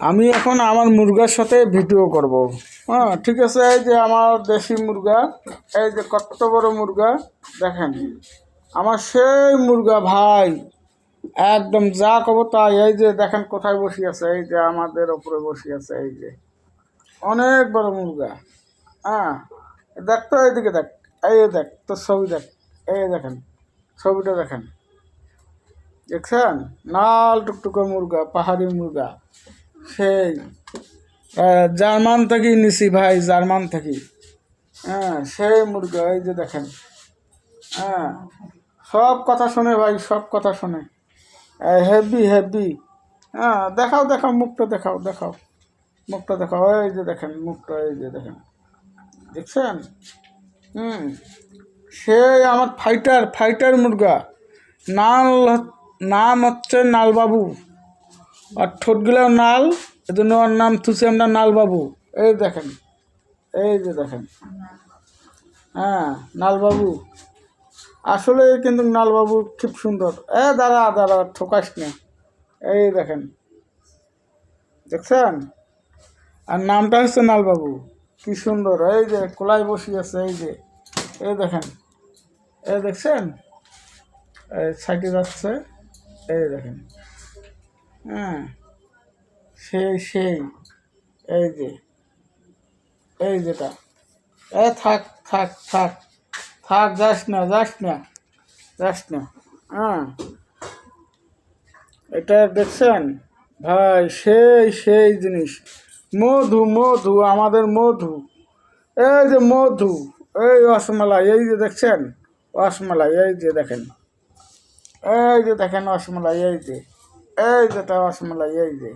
আমি এখন আমার মুরগার সাথে ভিডিও করব। হ্যাঁ, ঠিক আছে। এই যে আমার দেশি মুরগা, এই যে কত বড় মুরগা দেখেন, আমার সেই মুরগা ভাই, একদম যা কব তাই। এই যে দেখেন কোথায় বসে আছে, এই যে আমাদের ওপরে বসে আছে, এই যে অনেক বড় মুরগা। হ্যাঁ, দেখ তো, এইদিকে দেখ, এই দেখ তোর ছবি দেখ, এই দেখেন ছবিটা দেখেন, দেখছেন? লাল টুকটুকে মুরগা, পাহাড়ি মুরগা, সেই জার্মান থেকে নিছি ভাই, জার্মান থেকে। হ্যাঁ, সেই মুরগা, এই যে দেখেন। হ্যাঁ, সব কথা শোনে ভাই, সব কথা শোনে, হেভি হেভি। হ্যাঁ, দেখাও দেখাও, মুখটা দেখাও, দেখাও মুখটা দেখাও, এই যে দেখেন মুখটা, এই যে দেখেন, দেখছেন? হুম, সেই আমার ফাইটার ফাইটার মুরগা, নাল, নাম হচ্ছে নালবাবু। আর ঠোঁটগুলোও নাল, এজন্য ওর নাম থুসি আমরা নালবাবু। এই দেখেন, এই যে দেখেন। হ্যাঁ, নালবাবু আসলে কিন্তু নালবাবু খুব সুন্দর। দাঁড়া দাঁড়া, ঠোকাস না। এই দেখেন, দেখছেন? আর নামটা হচ্ছে নালবাবু, কি সুন্দর। এই যে কোলায় বসি আছে, এই যে, এই দেখেন, এই দেখছেন? এই সাইডে যাচ্ছে, এই দেখেন। হ্যাঁ, সেই সেই, এই যে, এই যেটা, থাক থাক থাক থাক, যাস না যাস না যাস না। হ্যাঁ, এটা দেখছেন ভাই, সেই সেই জিনিস, মধু মধু, আমাদের মধু। এই যে মধু, এই রসমালাই, এই যে দেখছেন রসমালাই, এই যে দেখেন, এই যে দেখেন রসমালাই, এই যে, এই যেটা রসমালাই, এই যে।